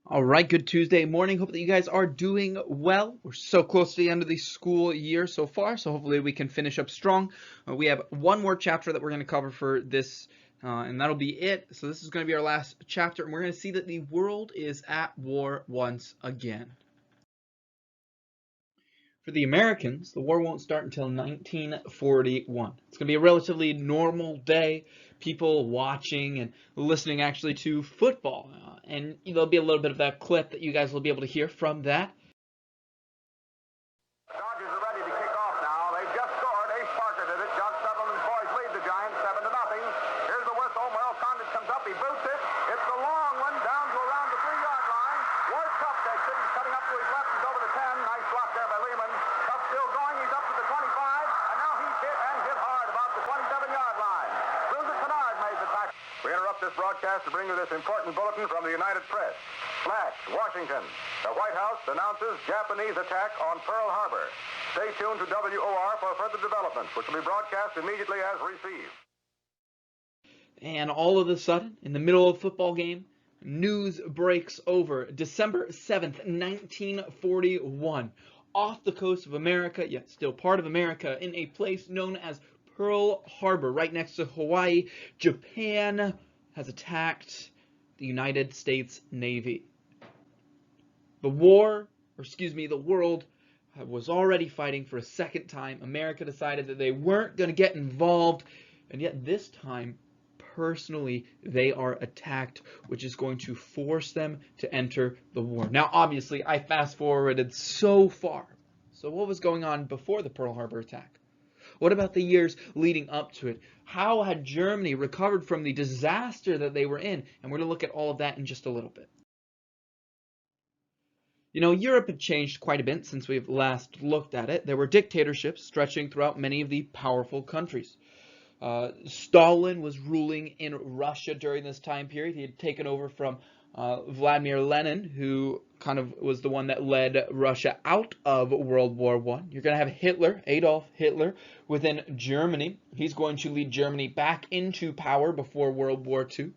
All right, good Tuesday morning. Hope that you guys are doing well. We're so close to the end of the school year so far, so hopefully we can finish up strong. We have one more chapter that we're going to cover for this, and that'll be it. So this is going to be our last chapter, and we're going to see that the world is at war once again. For the Americans, the war won't start until 1941. It's going to be a relatively normal day, people watching and listening actually to football. And there'll be a little bit of that clip that you guys will be able to hear from that. Dodgers are ready to kick off now. They've just scored. Ace Parker did it. Josh Sutherland's boys lead the Giants 7-0. Here's the whistle. Merle Condit comes up. He boots it. It's a long one down to around the 3-yard line. Ward Cup takes it. He's cutting up to his left. He's over the 10. Nice block there by Lehman. Cup still going. He's up to the 25. And now he's hit and hit hard about the 27-yard line. Susan Kennard made the tackle. We interrupt this broadcast to bring you this important bulletin from the United Press. Flash, Washington. The White House announces Japanese attack on Pearl Harbor. Stay tuned to WOR for further developments, which will be broadcast immediately as received. And all of a sudden, in the middle of a football game, news breaks over. December 7th, 1941, off the coast of America, yet still part of America, in a place known as Pearl Harbor, right next to Hawaii, Japan has attacked the United States Navy. The world was already fighting for a second time. America decided that they weren't going to get involved, and yet this time, personally, they are attacked, which is going to force them to enter the war. Now, obviously, I fast-forwarded so far. So what was going on before the Pearl Harbor attack? What about the years leading up to it? How had Germany recovered from the disaster that they were in? And we're going to look at all of that in just a little bit. Europe had changed quite a bit since we've last looked at it. There were dictatorships stretching throughout many of the powerful countries. Stalin was ruling in Russia during this time period. He had taken over from Vladimir Lenin, who kind of was the one that led Russia out of World War I. You're going to have Hitler, Adolf Hitler, within Germany. He's going to lead Germany back into power before World War II.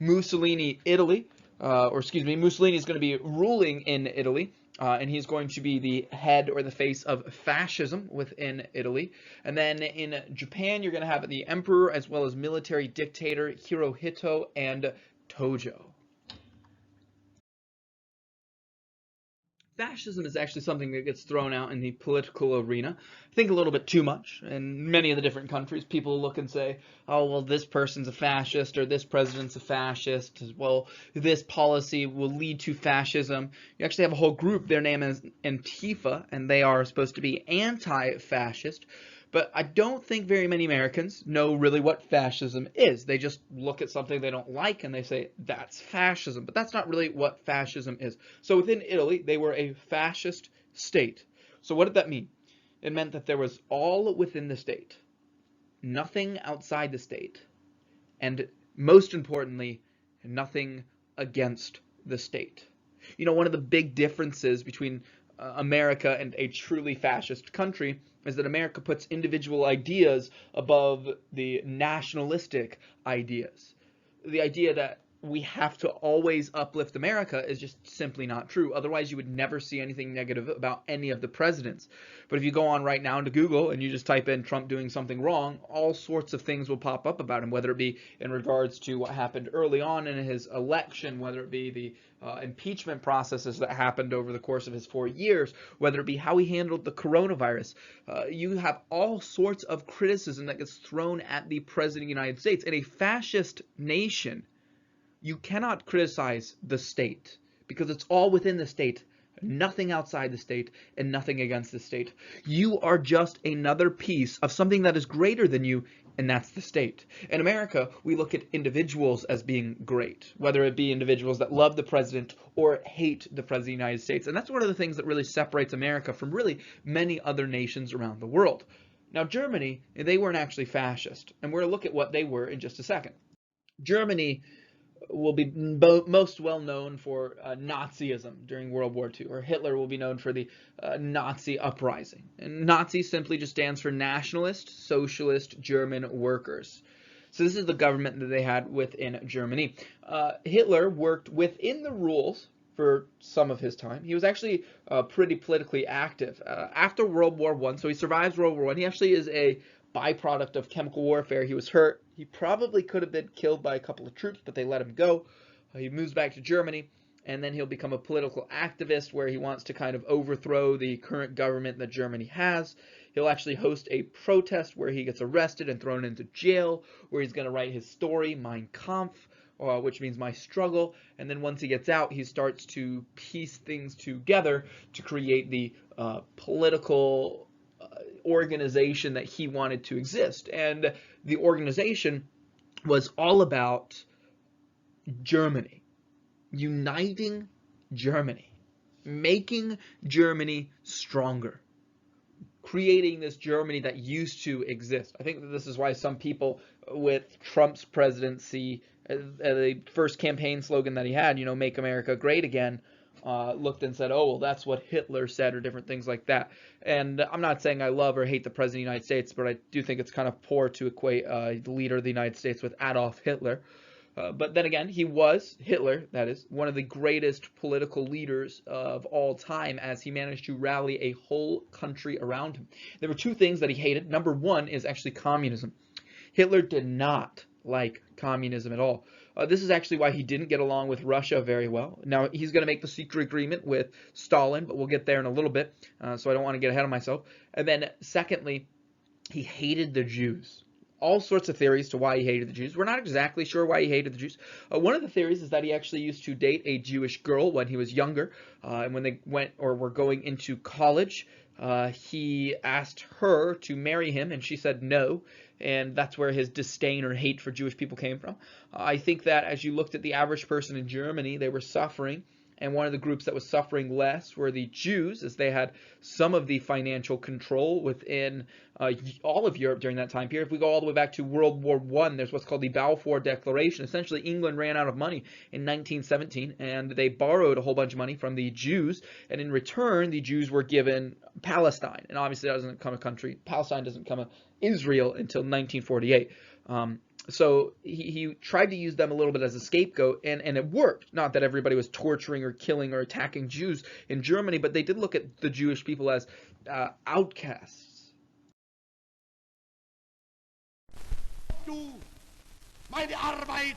Mussolini, Italy. Mussolini is going to be ruling in Italy, and he's going to be the head or the face of fascism within Italy. And then in Japan, you're going to have the emperor as well as military dictator Hirohito and Tojo. Fascism is actually something that gets thrown out in the political arena. I think a little bit too much. In many of the different countries, people look and say, oh, well, this person's a fascist, or this president's a fascist. Well, this policy will lead to fascism. You actually have a whole group, their name is Antifa, and they are supposed to be anti-fascist. But I don't think very many Americans know really what fascism is. They just look at something they don't like and they say, that's fascism. But that's not really what fascism is. So within Italy, they were a fascist state. So what did that mean? It meant that there was all within the state, nothing outside the state, and most importantly, nothing against the state. One of the big differences between America and a truly fascist country is that America puts individual ideas above the nationalistic ideas. The idea that we have to always uplift America is just simply not true. Otherwise, you would never see anything negative about any of the presidents. But if you go on right now into Google and you just type in Trump doing something wrong, all sorts of things will pop up about him, whether it be in regards to what happened early on in his election, whether it be the impeachment processes that happened over the course of his 4 years, whether it be how he handled the coronavirus. You have all sorts of criticism that gets thrown at the president of the United States. In a fascist nation, you cannot criticize the state because it's all within the state, nothing outside the state, and nothing against the state. You are just another piece of something that is greater than you, and that's the state. In America, we look at individuals as being great, whether it be individuals that love the president or hate the president of the United States. And that's one of the things that really separates America from really many other nations around the world. Now, Germany, they weren't actually fascist, and we're going to look at what they were in just a second. Germany will be most well known for Nazism during World War II, or Hitler will be known for the Nazi uprising. And Nazi simply just stands for Nationalist Socialist German Workers. So this is the government that they had within Germany. Hitler worked within the rules for some of his time. He was actually pretty politically active after World War I. So he survives World War I. He actually is a byproduct of chemical warfare. He was hurt. He probably could have been killed by a couple of troops, but they let him go. He moves back to Germany, and then he'll become a political activist where he wants to kind of overthrow the current government that Germany has. He'll actually host a protest where he gets arrested and thrown into jail, where he's going to write his story, Mein Kampf, which means my struggle. And then once he gets out, he starts to piece things together to create the political organization that he wanted to exist. And the organization was all about Germany, uniting Germany, making Germany stronger, creating this Germany that used to exist. I think that this is why some people with Trump's presidency, the first campaign slogan that he had, you know, make America great again, looked and said, oh, well, that's what Hitler said, or different things like that. And I'm not saying I love or hate the President of the United States, but I do think it's kind of poor to equate the leader of the United States with Adolf Hitler. But then again, he was, Hitler, that is, one of the greatest political leaders of all time, as he managed to rally a whole country around him. There were two things that he hated. Number one is actually communism. Hitler did not like communism at all. This is actually why he didn't get along with Russia very well. Now, he's going to make the secret agreement with Stalin, but we'll get there in a little bit, so I don't want to get ahead of myself. And then, secondly, he hated the Jews. All sorts of theories to why he hated the Jews. We're not exactly sure why he hated the Jews. One of the theories is that he actually used to date a Jewish girl when he was younger, and when they went or were going into college, he asked her to marry him, and she said no, and that's where his disdain or hate for Jewish people came from. I think that as you looked at the average person in Germany, they were suffering, and one of the groups that was suffering less were the Jews, as they had some of the financial control within all of Europe during that time period. If we go all the way back to World War I, there's what's called the Balfour Declaration. Essentially, England ran out of money in 1917, and they borrowed a whole bunch of money from the Jews, and in return, the Jews were given Palestine. And obviously, that doesn't become a country. Palestine doesn't become Israel until 1948. So he tried to use them a little bit as a scapegoat, and it worked. Not that everybody was torturing or killing or attacking Jews in Germany, but they did look at the Jewish people as outcasts. Du meine Arbeit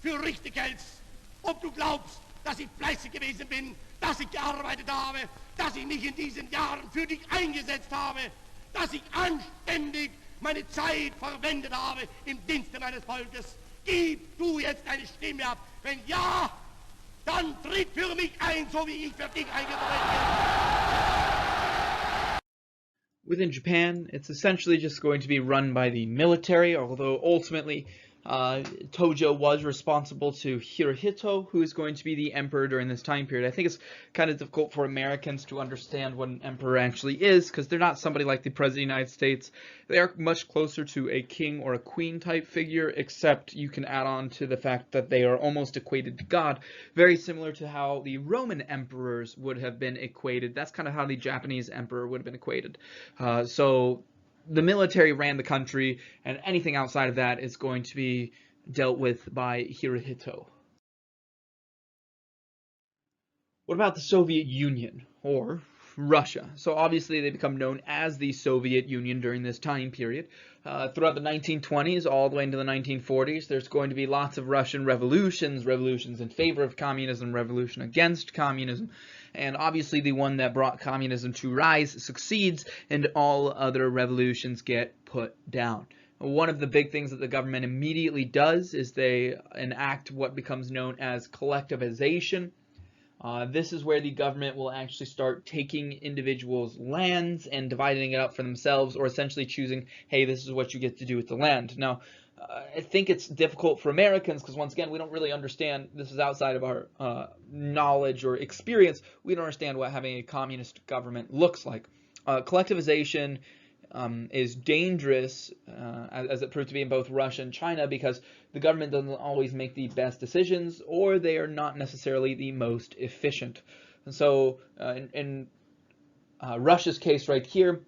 für richtig hältst, ob du glaubst, dass ich fleißig gewesen bin, dass ich gearbeitet habe, dass ich mich in diesen Jahren für dich eingesetzt habe, dass ich anständig meine Zeit verwendet habe im Dienste meines Volkes. Gib du jetzt deine Stimme ab. Wenn ja, dann tritt für mich ein, so wie ich für dich eingetreten bin. Within Japan, it's essentially just going to be run by the military, although ultimately Tojo was responsible to Hirohito, who is going to be the emperor during this time period. I think it's kind of difficult for Americans to understand what an emperor actually is, because they're not somebody like the President of the United States. They are much closer to a king or a queen type figure, except you can add on to the fact that they are almost equated to God, very similar to how the Roman emperors would have been equated. That's kind of how the Japanese emperor would have been equated. So the military ran the country, and anything outside of that is going to be dealt with by Hirohito. What about the Soviet Union, or Russia? So obviously they become known as the Soviet Union during this time period. Throughout the 1920s all the way into the 1940s, there's going to be lots of Russian revolutions, revolutions in favor of communism, revolution against communism, and obviously the one that brought communism to rise succeeds, and all other revolutions get put down. One of the big things that the government immediately does is they enact what becomes known as collectivization. This is where the government will actually start taking individuals' lands and dividing it up for themselves, or essentially choosing, hey, this is what you get to do with the land. Now, I think it's difficult for Americans because, once again, we don't really understand. This is outside of our knowledge or experience. We don't understand what having a communist government looks like. Collectivization is dangerous, as it proved to be in both Russia and China, because the government doesn't always make the best decisions, or they are not necessarily the most efficient. And so in Russia's case right here,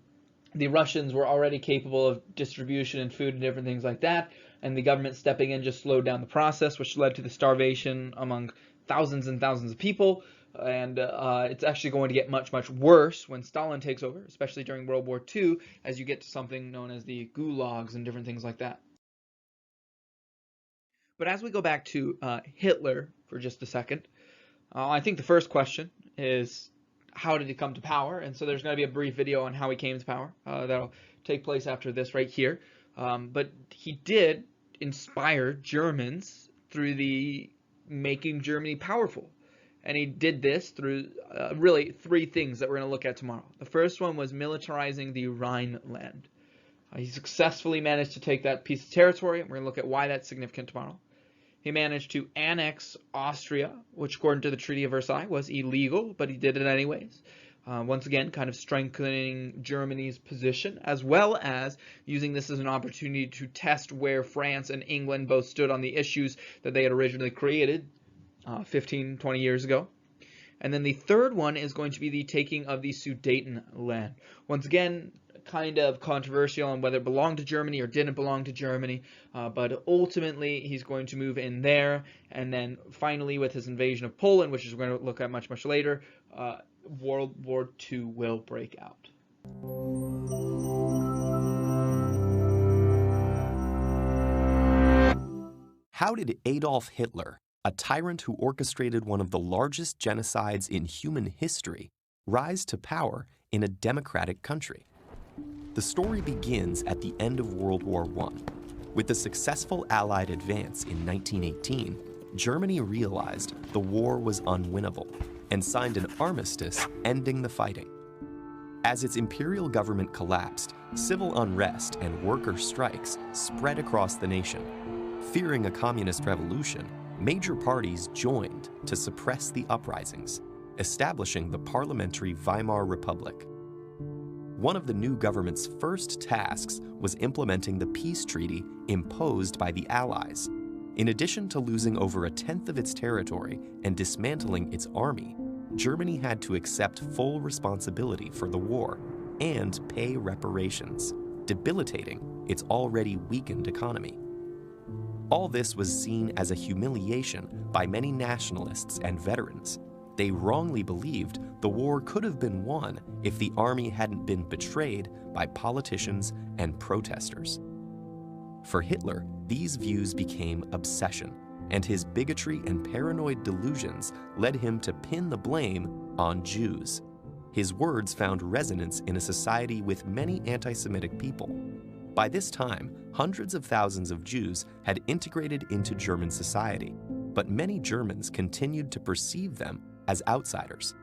the Russians were already capable of distribution and food and different things like that, and the government stepping in just slowed down the process, which led to the starvation among thousands and thousands of people. And it's actually going to get much, much worse when Stalin takes over, especially during World War II, as you get to something known as the gulags and different things like that. But as we go back to Hitler for just a second, I think the first question is, how did he come to power? And so there's going to be a brief video on how he came to power. That'll take place after this right here. But he did inspire Germans through the making Germany powerful. And he did this through really three things that we're going to look at tomorrow. The first one was militarizing the Rhineland. He successfully managed to take that piece of territory, and we're going to look at why that's significant tomorrow. He managed to annex Austria, which according to the Treaty of Versailles was illegal, but he did it anyways. Once again, kind of strengthening Germany's position, as well as using this as an opportunity to test where France and England both stood on the issues that they had originally created 15, 20 years ago. And then the third one is going to be the taking of the Sudetenland. Once again, kind of controversial on whether it belonged to Germany or didn't belong to Germany, but ultimately he's going to move in there, and then finally with his invasion of Poland, which is we're going to look at much, much later, World War II will break out. How did Adolf Hitler, a tyrant who orchestrated one of the largest genocides in human history, rise to power in a democratic country? The story begins at the end of World War I. With the successful Allied advance in 1918, Germany realized the war was unwinnable and signed an armistice ending the fighting. As its imperial government collapsed, civil unrest and worker strikes spread across the nation. Fearing a communist revolution, major parties joined to suppress the uprisings, establishing the parliamentary Weimar Republic. One of the new government's first tasks was implementing the peace treaty imposed by the Allies. In addition to losing over 1/10 of its territory and dismantling its army, Germany had to accept full responsibility for the war and pay reparations, debilitating its already weakened economy. All this was seen as a humiliation by many nationalists and veterans. They wrongly believed the war could have been won if the army hadn't been betrayed by politicians and protesters. For Hitler, these views became obsession, and his bigotry and paranoid delusions led him to pin the blame on Jews. His words found resonance in a society with many anti-Semitic people. By this time, hundreds of thousands of Jews had integrated into German society, but many Germans continued to perceive them as outsiders.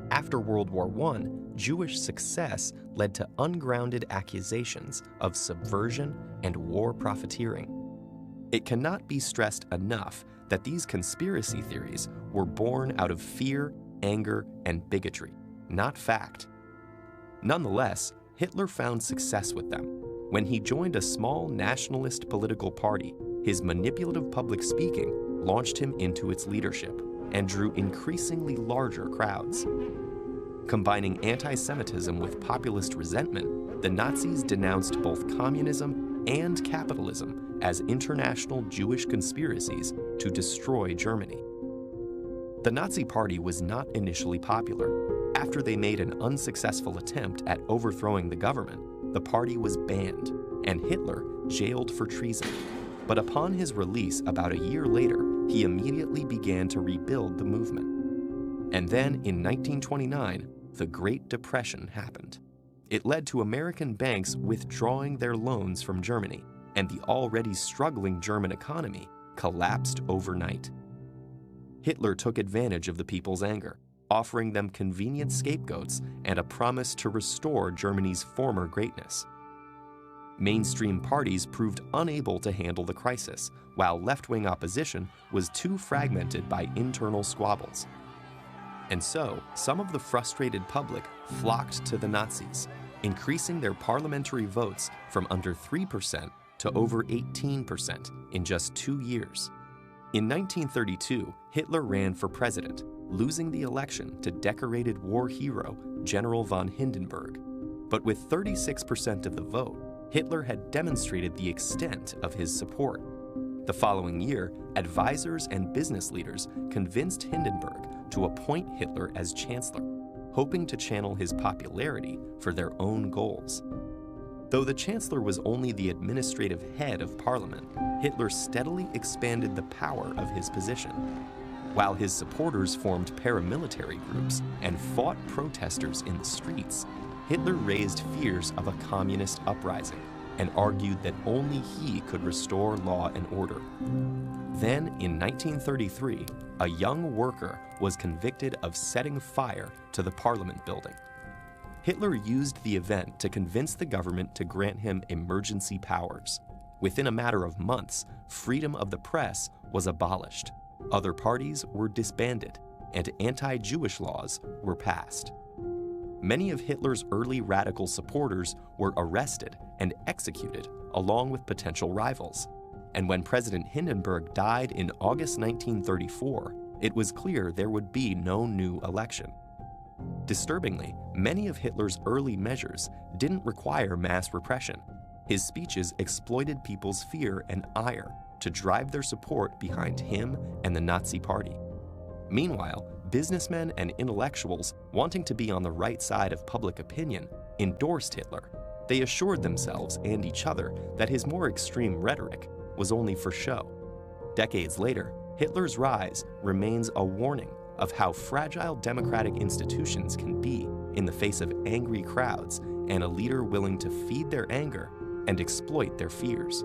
After World War I, Jewish success led to ungrounded accusations of subversion and war profiteering. It cannot be stressed enough that these conspiracy theories were born out of fear, anger, and bigotry, not fact. Nonetheless, Hitler found success with them. When he joined a small nationalist political party, his manipulative public speaking launched him into its leadership and drew increasingly larger crowds. Combining anti-Semitism with populist resentment, the Nazis denounced both communism and capitalism as international Jewish conspiracies to destroy Germany. The Nazi Party was not initially popular. After they made an unsuccessful attempt at overthrowing the government, the party was banned, and Hitler jailed for treason. But upon his release about a year later, he immediately began to rebuild the movement. And then, in 1929, the Great Depression happened. It led to American banks withdrawing their loans from Germany, and the already struggling German economy collapsed overnight. Hitler took advantage of the people's anger, offering them convenient scapegoats and a promise to restore Germany's former greatness. Mainstream parties proved unable to handle the crisis, while left-wing opposition was too fragmented by internal squabbles. And so, some of the frustrated public flocked to the Nazis, increasing their parliamentary votes from under 3% to over 18% in just 2 years. In 1932, Hitler ran for president, losing the election to decorated war hero General von Hindenburg. But with 36% of the vote, Hitler had demonstrated the extent of his support. The following year, advisors and business leaders convinced Hindenburg to appoint Hitler as chancellor, hoping to channel his popularity for their own goals. Though the chancellor was only the administrative head of parliament, Hitler steadily expanded the power of his position. While his supporters formed paramilitary groups and fought protesters in the streets, Hitler raised fears of a communist uprising and argued that only he could restore law and order. Then, in 1933, a young worker was convicted of setting fire to the Parliament building. Hitler used the event to convince the government to grant him emergency powers. Within a matter of months, freedom of the press was abolished, other parties were disbanded, and anti-Jewish laws were passed. Many of Hitler's early radical supporters were arrested and executed, along with potential rivals. And when President Hindenburg died in August 1934, it was clear there would be no new election. Disturbingly, many of Hitler's early measures didn't require mass repression. His speeches exploited people's fear and ire to drive their support behind him and the Nazi Party. Meanwhile, businessmen and intellectuals wanting to be on the right side of public opinion endorsed Hitler. They assured themselves and each other that his more extreme rhetoric was only for show. Decades later, Hitler's rise remains a warning of how fragile democratic institutions can be in the face of angry crowds and a leader willing to feed their anger and exploit their fears.